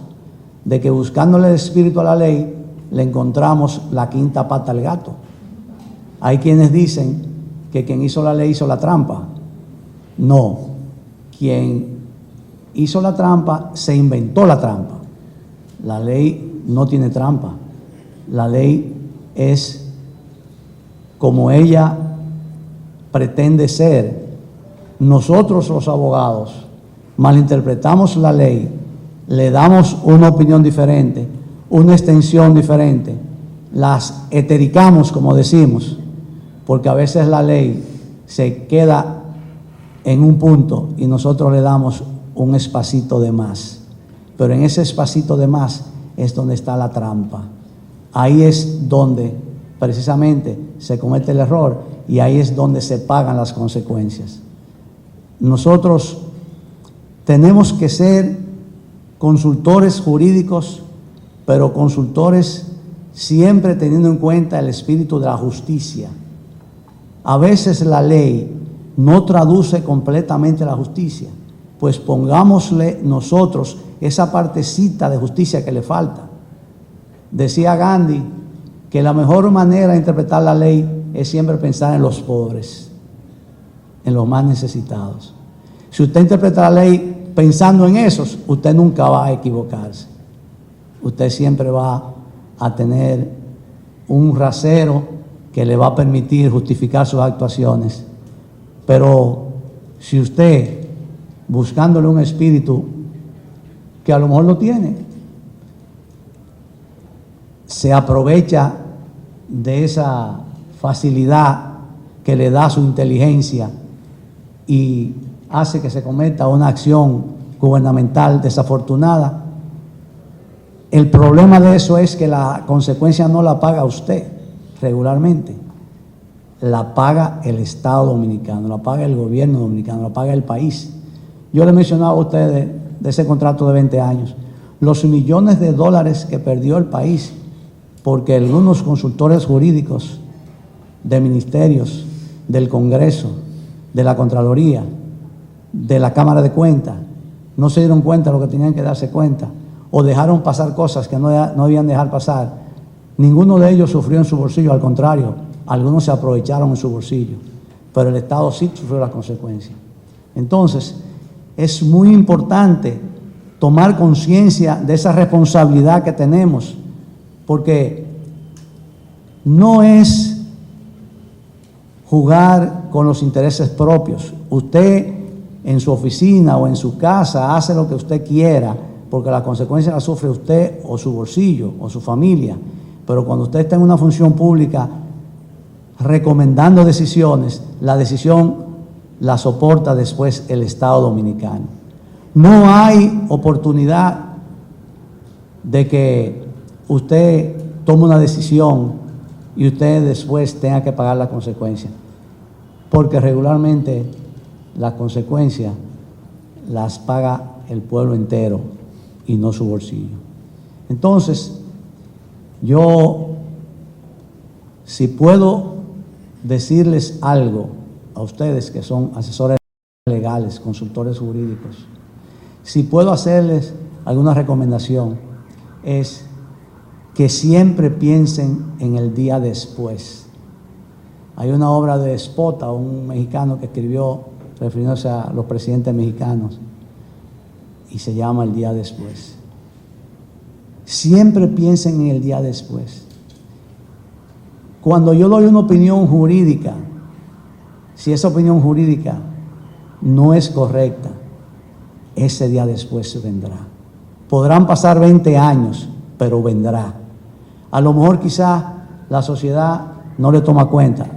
de que buscándole el espíritu a la ley, le encontramos la quinta pata al gato. Hay quienes dicen que quien hizo la ley hizo la trampa. No, quien hizo la trampa se inventó la trampa. La ley no tiene trampa. La ley es como ella pretende ser. Nosotros los abogados malinterpretamos la ley, le damos una opinión diferente, una extensión diferente, las etericamos, como decimos, porque a veces la ley se queda en un punto y nosotros le damos un espacito de más. Pero en ese espacito de más es donde está la trampa. Ahí es donde precisamente se comete el error y ahí es donde se pagan las consecuencias. Nosotros tenemos que ser consultores jurídicos, pero consultores siempre teniendo en cuenta el espíritu de la justicia. A veces la ley no traduce completamente la justicia, pues pongámosle nosotros esa partecita de justicia que le falta. Decía Gandhi que la mejor manera de interpretar la ley es siempre pensar en los pobres, en los más necesitados. Si usted interpreta la ley pensando en esos, usted nunca va a equivocarse. Usted siempre va a tener un rasero que le va a permitir justificar sus actuaciones. Pero si usted, buscándole un espíritu que a lo mejor lo tiene, se aprovecha de esa facilidad que le da su inteligencia y hace que se cometa una acción gubernamental desafortunada, el problema de eso es que la consecuencia no la paga usted regularmente, la paga el Estado dominicano, la paga el gobierno dominicano, la paga el país. Yo le mencionaba a ustedes de ese contrato de 20 años, los millones de dólares que perdió el país porque algunos consultores jurídicos de ministerios, del Congreso, de la Contraloría, de la Cámara de Cuentas, no se dieron cuenta de lo que tenían que darse cuenta o dejaron pasar cosas que no debían dejar pasar. Ninguno de ellos sufrió en su bolsillo, al contrario, algunos se aprovecharon en su bolsillo, pero el Estado sí sufrió las consecuencias. Entonces, es muy importante tomar conciencia de esa responsabilidad que tenemos, porque no es jugar con los intereses propios. Usted en su oficina o en su casa hace lo que usted quiera, porque la consecuencia la sufre usted o su bolsillo o su familia. Pero cuando usted está en una función pública recomendando decisiones, la decisión la soporta después el Estado Dominicano. No hay oportunidad de que usted tome una decisión y usted después tenga que pagar la consecuencia, porque regularmente las consecuencias las paga el pueblo entero y no su bolsillo. Entonces, yo, si puedo decirles algo a ustedes que son asesores legales, consultores jurídicos, si puedo hacerles alguna recomendación, es que siempre piensen en el día después. Hay una obra de Espota, un mexicano que escribió refiriéndose a los presidentes mexicanos, y se llama El día después. Siempre piensen en el día después. Cuando yo doy una opinión jurídica, si esa opinión jurídica no es correcta, ese día después vendrá. Podrán pasar 20 años, pero vendrá. A lo mejor quizás la sociedad no le toma cuenta,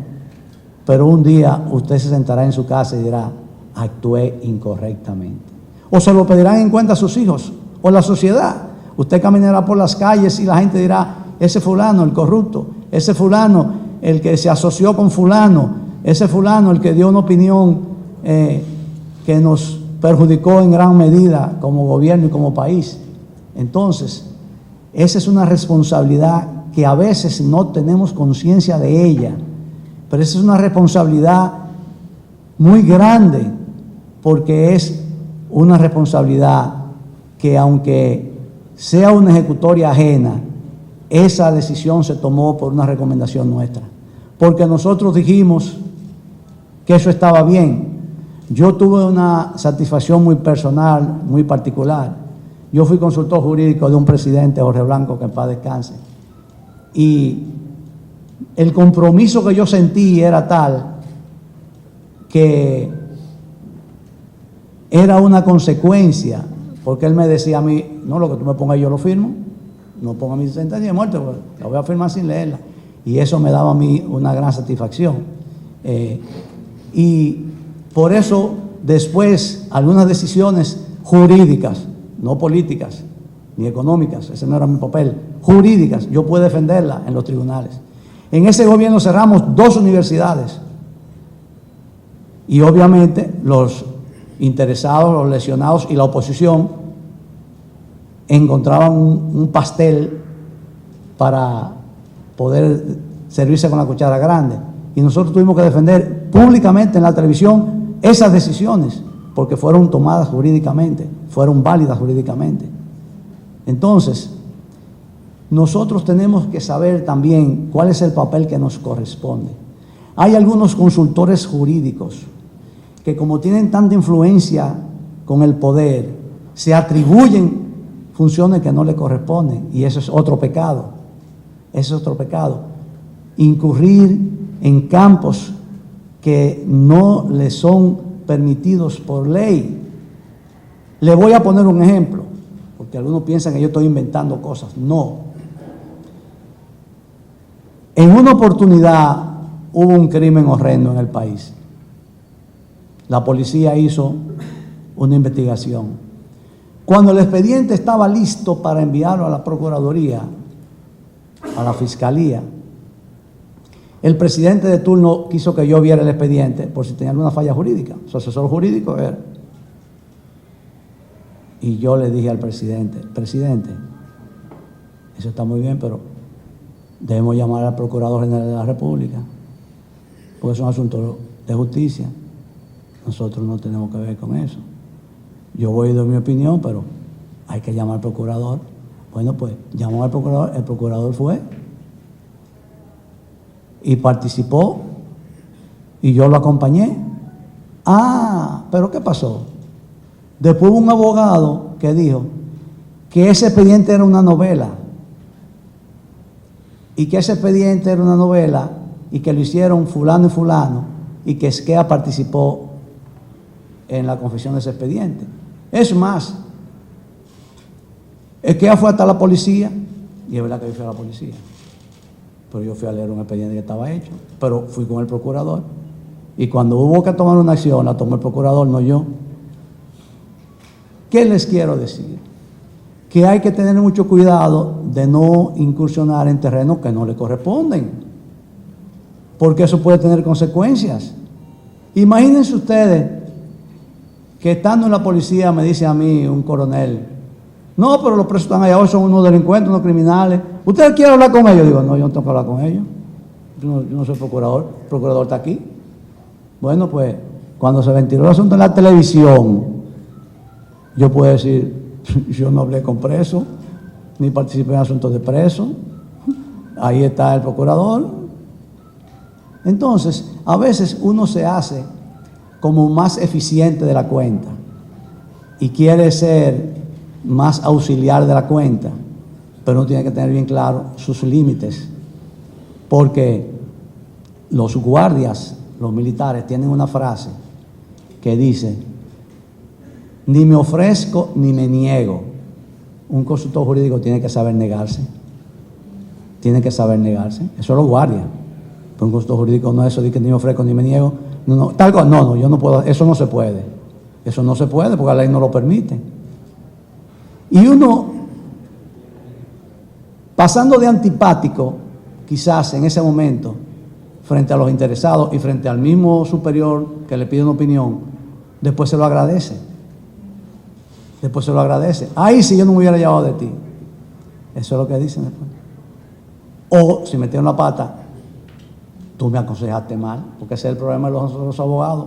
pero un día usted se sentará en su casa y dirá, actué incorrectamente. O se lo pedirán en cuenta a sus hijos o la sociedad. Usted caminará por las calles y la gente dirá, ese fulano, el corrupto, ese fulano, el que se asoció con fulano, ese fulano, el que dio una opinión que nos perjudicó en gran medida como gobierno y como país. Entonces, esa es una responsabilidad que a veces no tenemos conciencia de ella, pero esa es una responsabilidad muy grande, porque es una responsabilidad que, aunque sea una ejecutoria ajena, esa decisión se tomó por una recomendación nuestra, porque nosotros dijimos que eso estaba bien. Yo tuve una satisfacción muy personal, muy particular. Yo fui consultor jurídico de un presidente, Jorge Blanco, que en paz descanse, y el compromiso que yo sentí era tal que era una consecuencia, porque él me decía a mí, no, lo que tú me pongas yo lo firmo, no ponga mi sentencia de muerte, pues, la voy a firmar sin leerla. Y eso me daba a mí una gran satisfacción. Y por eso después algunas decisiones jurídicas, no políticas ni económicas, ese no era mi papel, jurídicas, yo pude defenderlas en los tribunales. En ese gobierno cerramos 2 universidades y obviamente los interesados, los lesionados y la oposición encontraban un pastel para poder servirse con la cuchara grande. Y nosotros tuvimos que defender públicamente en la televisión esas decisiones, porque fueron tomadas jurídicamente, fueron válidas jurídicamente. Entonces, nosotros tenemos que saber también cuál es el papel que nos corresponde. Hay algunos consultores jurídicos que, como tienen tanta influencia con el poder, se atribuyen funciones que no le corresponden, y eso es otro pecado. Eso es otro pecado. Incurrir en campos que no le son permitidos por ley. Le voy a poner un ejemplo, porque algunos piensan que yo estoy inventando cosas. No. En una oportunidad hubo un crimen horrendo en el país. La policía hizo una investigación. Cuando el expediente estaba listo para enviarlo a la Procuraduría, a la Fiscalía, el presidente de turno quiso que yo viera el expediente por si tenía alguna falla jurídica. Su asesor jurídico era. Y yo le dije al presidente, eso está muy bien, pero debemos llamar al Procurador General de la República, porque es un asunto de justicia. Nosotros no tenemos que ver con eso. Yo voy a dar mi opinión, pero hay que llamar al procurador. Bueno, pues llamó al procurador, el procurador fue y participó y yo lo acompañé. Pero ¿qué pasó? Después hubo un abogado que dijo que ese expediente era una novela y que ese expediente era una novela y que lo hicieron fulano y fulano y que Esquea participó en la confesión de ese expediente. Es más, Esquea fue hasta la policía, y es verdad que yo fui a la policía, pero yo fui a leer un expediente que estaba hecho, pero fui con el procurador Y cuando hubo que tomar una acción, la tomó el procurador, no yo. ¿Qué les quiero decir? Que hay que tener mucho cuidado de no incursionar en terrenos que no le corresponden, porque eso puede tener consecuencias. Imagínense ustedes que estando en la policía me dice a mí un coronel: no, pero los presos están allá, son unos delincuentes, unos criminales. ¿Usted quiere hablar con ellos? Digo, no, yo no tengo que hablar con ellos. Yo no soy procurador, el procurador está aquí. Bueno, pues cuando se ventiló el asunto en la televisión, yo puedo decir, yo no hablé con presos, ni participé en asuntos de presos. Ahí está el procurador. Entonces, a veces uno se hace como más eficiente de la cuenta y quiere ser más auxiliar de la cuenta, pero uno tiene que tener bien claro sus límites, porque los guardias, los militares, tienen una frase que dice: ni me ofrezco ni me niego. Un consultor jurídico tiene que saber negarse. Tiene que saber negarse. Eso es los guardias. Pero un consultor jurídico no es eso de que ni me ofrezco ni me niego. No, tal cosa. No, yo no puedo. Eso no se puede. Eso no se puede porque la ley no lo permite. Y uno, pasando de antipático, quizás en ese momento, frente a los interesados y frente al mismo superior que le pide una opinión, después se lo agradece. Después se lo agradece. Ay, si yo no me hubiera llevado de ti. Eso es lo que dicen después. O si metieron la pata, tú me aconsejaste mal, porque ese es el problema de los abogados.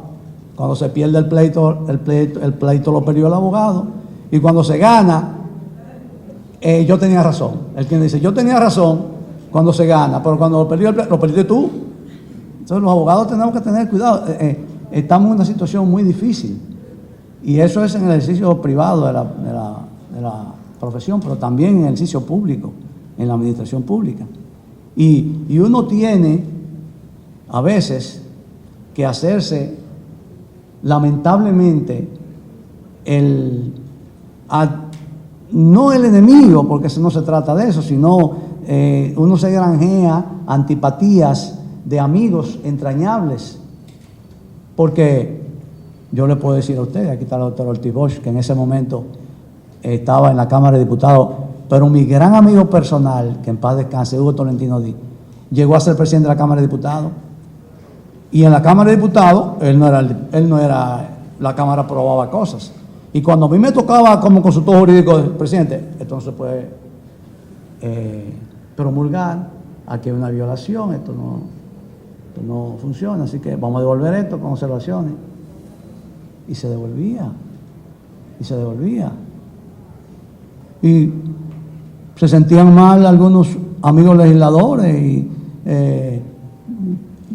Cuando se pierde el pleito lo perdió el abogado. Y cuando se gana, yo tenía razón. El quien dice, yo tenía razón cuando se gana, pero cuando lo perdió el pleito, lo perdiste tú. Entonces los abogados tenemos que tener cuidado. Estamos en una situación muy difícil. Y eso es en el ejercicio privado de la profesión, pero también en el ejercicio público, en la administración pública. Y uno tiene a veces que hacerse, lamentablemente, no el enemigo, porque no se trata de eso, sino uno se granjea antipatías de amigos entrañables, porque yo le puedo decir a ustedes, aquí está el doctor Ortiz Bosch, que en ese momento estaba en la Cámara de Diputados, pero mi gran amigo personal, que en paz descanse, Hugo Tolentino Díaz, llegó a ser presidente de la Cámara de Diputados, y en la Cámara de Diputados, él no era, la Cámara aprobaba cosas, y cuando a mí me tocaba como consultor jurídico del presidente, esto no se puede promulgar, aquí hay una violación, esto no funciona, así que vamos a devolver esto con observaciones. Y se devolvía. Y se sentían mal algunos amigos legisladores. Y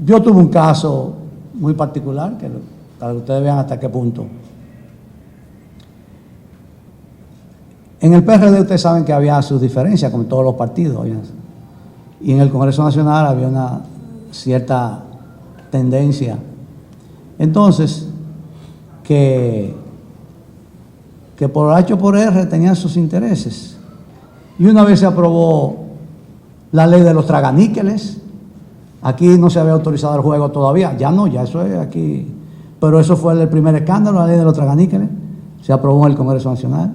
yo tuve un caso muy particular, que para que ustedes vean hasta qué punto. En el PRD ustedes saben que había sus diferencias, como en todos los partidos. Y en el Congreso Nacional había una cierta tendencia. Entonces, que por H o por R tenían sus intereses. Y una vez se aprobó la ley de los traganíqueles. Aquí no se había autorizado el juego todavía. Ya no, ya eso es aquí. Pero eso fue el primer escándalo, la ley de los traganíqueles. Se aprobó en el Congreso Nacional.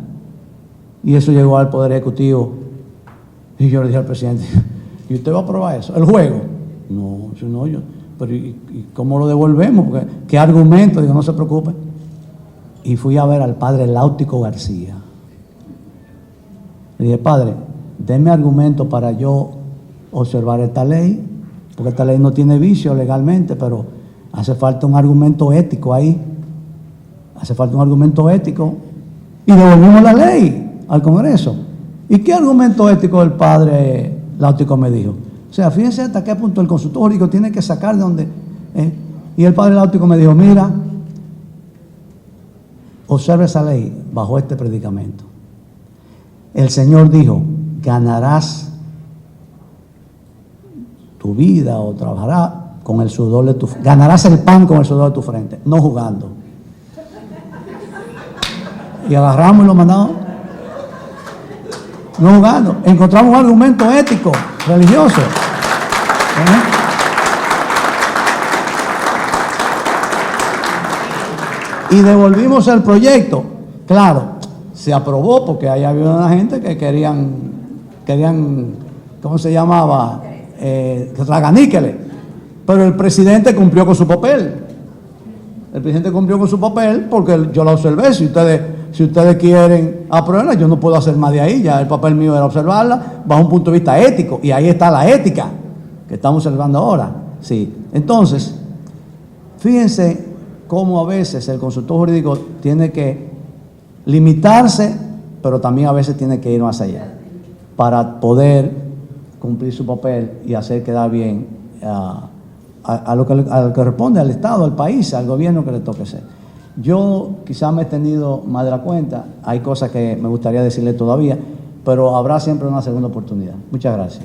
Y eso llegó al Poder Ejecutivo. Y yo le dije al presidente, ¿y usted va a aprobar eso? ¿El juego? No, pero ¿y cómo lo devolvemos? Porque, ¿qué argumento? Digo, no se preocupe. Y fui a ver al padre Láutico García. Le dije, padre, denme argumento para yo observar esta ley, porque esta ley no tiene vicio legalmente, pero hace falta un argumento ético ahí. Hace falta un argumento ético. Y devolvimos la ley al Congreso. ¿Y qué argumento ético el padre Láutico me dijo? O sea, fíjense hasta qué punto el consultor jurídico tiene que sacar de donde... Y el padre Láutico me dijo, mira, observa esa ley bajo este predicamento. El Señor dijo, ganarás tu vida o trabajarás con el sudor de tu frente. Ganarás el pan con el sudor de tu frente, no jugando. Y agarramos y lo mandamos. No jugando. Encontramos un argumento ético, religioso. y devolvimos el proyecto. Claro, se aprobó porque ahí había una gente que querían, ¿cómo se llamaba? Raganíqueles. Pero el presidente cumplió con su papel. El presidente cumplió con su papel porque yo la observé. Si ustedes quieren aprobarla, yo no puedo hacer más de ahí. Ya el papel mío era observarla bajo un punto de vista ético. Y ahí está la ética que estamos observando ahora. Sí. Entonces, fíjense cómo a veces el consultor jurídico tiene que limitarse, pero también a veces tiene que ir más allá para poder cumplir su papel y hacer quedar bien a lo que responde al Estado, al país, al gobierno que le toque ser. Yo quizás me he extendido más de la cuenta, hay cosas que me gustaría decirle todavía, pero habrá siempre una segunda oportunidad. Muchas gracias.